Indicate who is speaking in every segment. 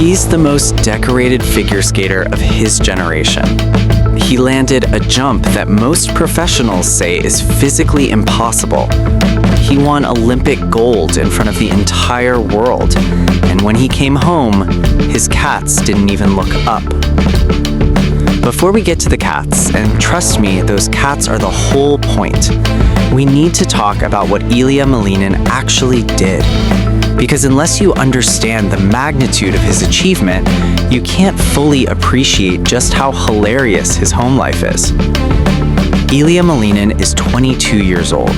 Speaker 1: He's the most decorated figure skater of his generation. He landed a jump that most professionals say is physically impossible. He won Olympic gold in front of the entire world, and when he came home, his cats didn't even look up. Before we get to the cats, and trust me, those cats are the whole point, we need to talk about what Ilia Malinin actually did. Because unless you understand the magnitude of his achievement, you can't fully appreciate just how hilarious his home life is. Ilia Malinin is 22 years old.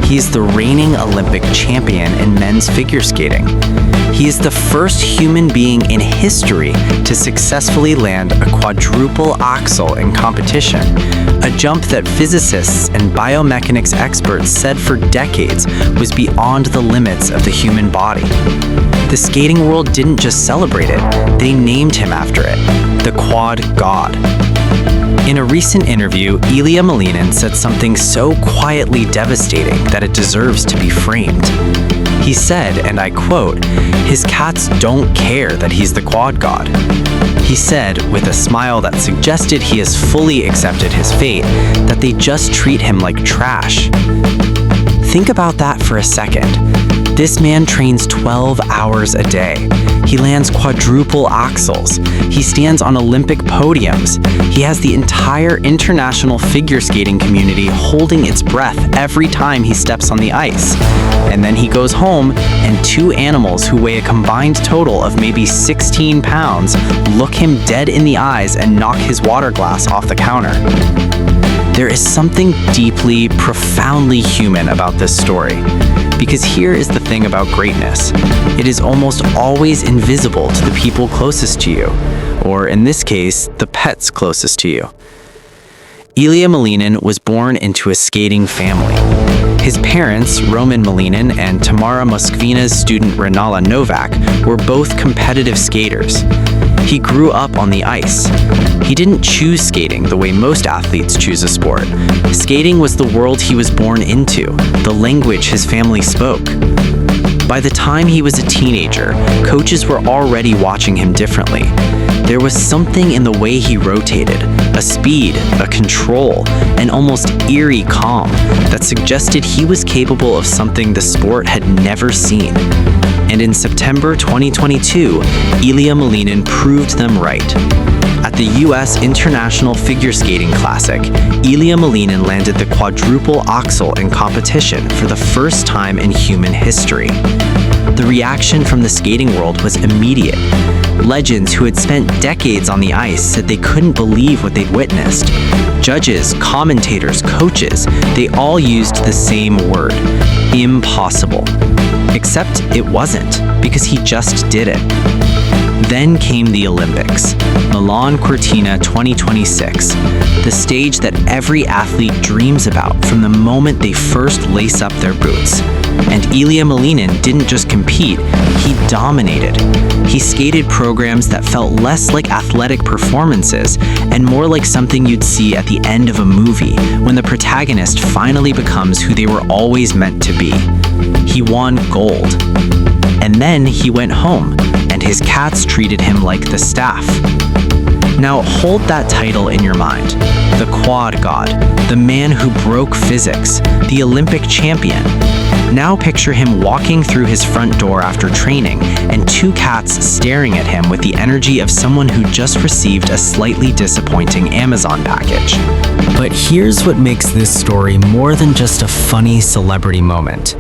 Speaker 1: He is the reigning Olympic champion in men's figure skating. He is the first human being in history to successfully land a quadruple Axel in competition, a jump that physicists and biomechanics experts said for decades was beyond the limits of the human body. The skating world didn't just celebrate it, they named him after it, the Quad God. In a recent interview, Ilia Malinin said something so quietly devastating that it deserves to be framed. He said, and I quote, "His cats don't care that he's the Quad God." He said, with a smile that suggested he has fully accepted his fate, that they just treat him like trash. Think about that for a second. This man trains 12 hours a day. He lands quadruple Axels. He stands on Olympic podiums. He has the entire international figure skating community holding its breath every time he steps on the ice. And then he goes home, and two animals who weigh a combined total of maybe 16 pounds look him dead in the eyes and knock his water glass off the counter. There is something deeply, profoundly human about this story. Because here is the thing about greatness. It is almost always invisible to the people closest to you, or in this case, the pets closest to you. Ilia Malinin was born into a skating family. His parents, Roman Malinin and Tamara Moskvina's student Renala Novak, were both competitive skaters. He grew up on the ice. He didn't choose skating the way most athletes choose a sport. Skating was the world he was born into, the language his family spoke. By the time he was a teenager, coaches were already watching him differently. There was something in the way he rotated, a speed, a control, an almost eerie calm that suggested he was capable of something the sport had never seen. And in September 2022, Ilia Malinin proved them right. At the US International Figure Skating Classic, Ilia Malinin landed the quadruple Axel in competition for the first time in human history. The reaction from the skating world was immediate. Legends who had spent decades on the ice said they couldn't believe what they'd witnessed. Judges, commentators, coaches, they all used the same word: impossible. Except it wasn't, because he just did it. Then came the Olympics, Milan-Cortina 2026, the stage that every athlete dreams about from the moment they first lace up their boots. And Ilia Malinin didn't just compete, he dominated. He skated programs that felt less like athletic performances and more like something you'd see at the end of a movie when the protagonist finally becomes who they were always meant to be. He won gold. And then he went home, and his cats treated him like the staff. Now hold that title in your mind. The Quad God, the man who broke physics, the Olympic champion. Now picture him walking through his front door after training, and two cats staring at him with the energy of someone who just received a slightly disappointing Amazon package. But here's what makes this story more than just a funny celebrity moment.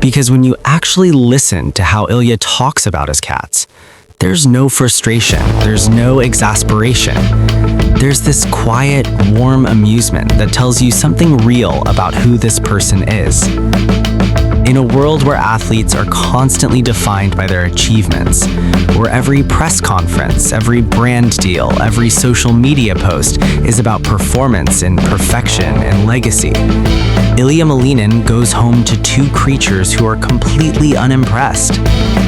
Speaker 1: Because when you actually listen to how Ilia talks about his cats, there's no frustration, there's no exasperation. There's this quiet, warm amusement that tells you something real about who this person is. In a world where athletes are constantly defined by their achievements, where every press conference, every brand deal, every social media post is about performance and perfection and legacy, Ilia Malinin goes home to two creatures who are completely unimpressed,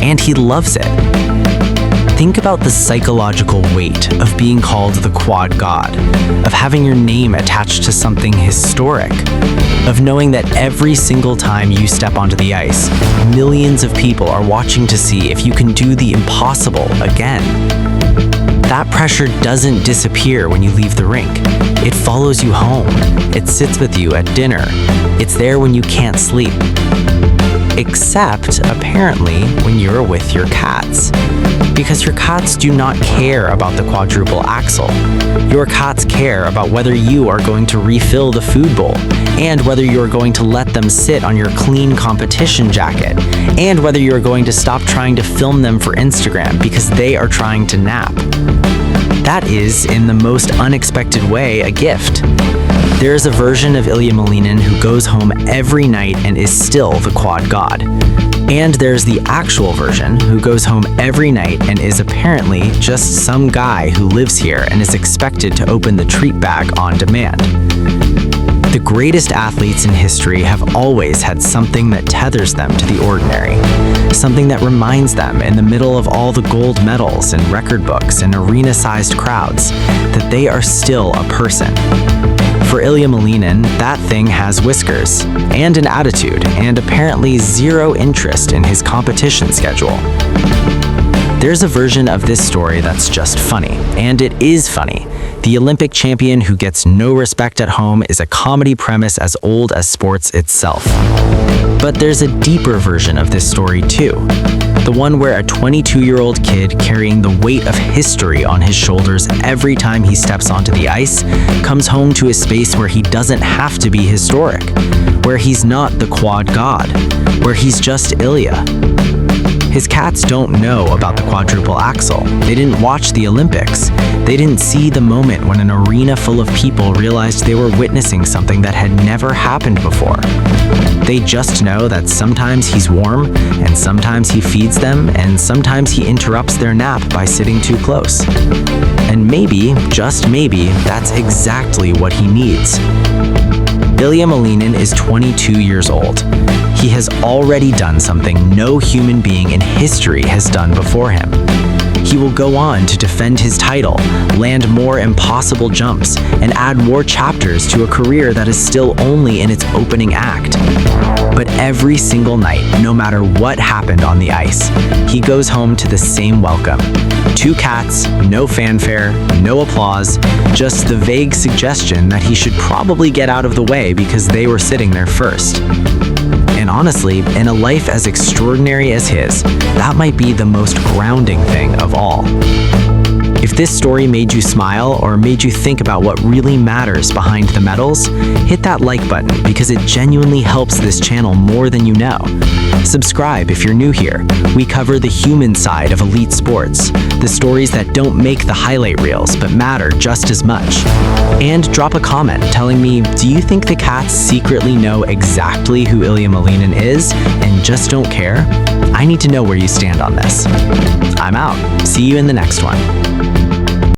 Speaker 1: and he loves it. Think about the psychological weight of being called the Quad God, of having your name attached to something historic, of knowing that every single time you step onto the ice, millions of people are watching to see if you can do the impossible again. That pressure doesn't disappear when you leave the rink. It follows you home. It sits with you at dinner. It's there when you can't sleep. Except, apparently, when you're with your cats. Because your cats do not care about the quadruple axel. Your cats care about whether you are going to refill the food bowl, and whether you are going to let them sit on your clean competition jacket, and whether you are going to stop trying to film them for Instagram because they are trying to nap. That is, in the most unexpected way, a gift. There is a version of Ilia Malinin who goes home every night and is still the Quad God. And there's the actual version who goes home every night and is apparently just some guy who lives here and is expected to open the treat bag on demand. The greatest athletes in history have always had something that tethers them to the ordinary, something that reminds them in the middle of all the gold medals and record books and arena-sized crowds that they are still a person. For Ilia Malinin, that thing has whiskers, and an attitude, and apparently zero interest in his competition schedule. There's a version of this story that's just funny, and it is funny. The Olympic champion who gets no respect at home is a comedy premise as old as sports itself. But there's a deeper version of this story too. The one where a 22-year-old kid carrying the weight of history on his shoulders every time he steps onto the ice comes home to a space where he doesn't have to be historic, where he's not the Quad God, where he's just Ilia. His cats don't know about the quadruple axel. They didn't watch the Olympics. They didn't see the moment when an arena full of people realized they were witnessing something that had never happened before. They just know that sometimes he's warm, and sometimes he feeds them, and sometimes he interrupts their nap by sitting too close. And maybe, just maybe, that's exactly what he needs. Ilia Malinin is 22 years old. He has already done something no human being in history has done before him. He will go on to defend his title, land more impossible jumps, and add more chapters to a career that is still only in its opening act. But every single night, no matter what happened on the ice, he goes home to the same welcome. 2 cats, no fanfare, no applause, just the vague suggestion that he should probably get out of the way because they were sitting there first. And honestly, in a life as extraordinary as his, that might be the most grounding thing of all. If this story made you smile or made you think about what really matters behind the medals, hit that like button because it genuinely helps this channel more than you know. Subscribe if you're new here. We cover the human side of elite sports, the stories that don't make the highlight reels but matter just as much. And drop a comment telling me, do you think the cats secretly know exactly who Ilia Malinin is and just don't care? I need to know where you stand on this. I'm out. See you in the next one.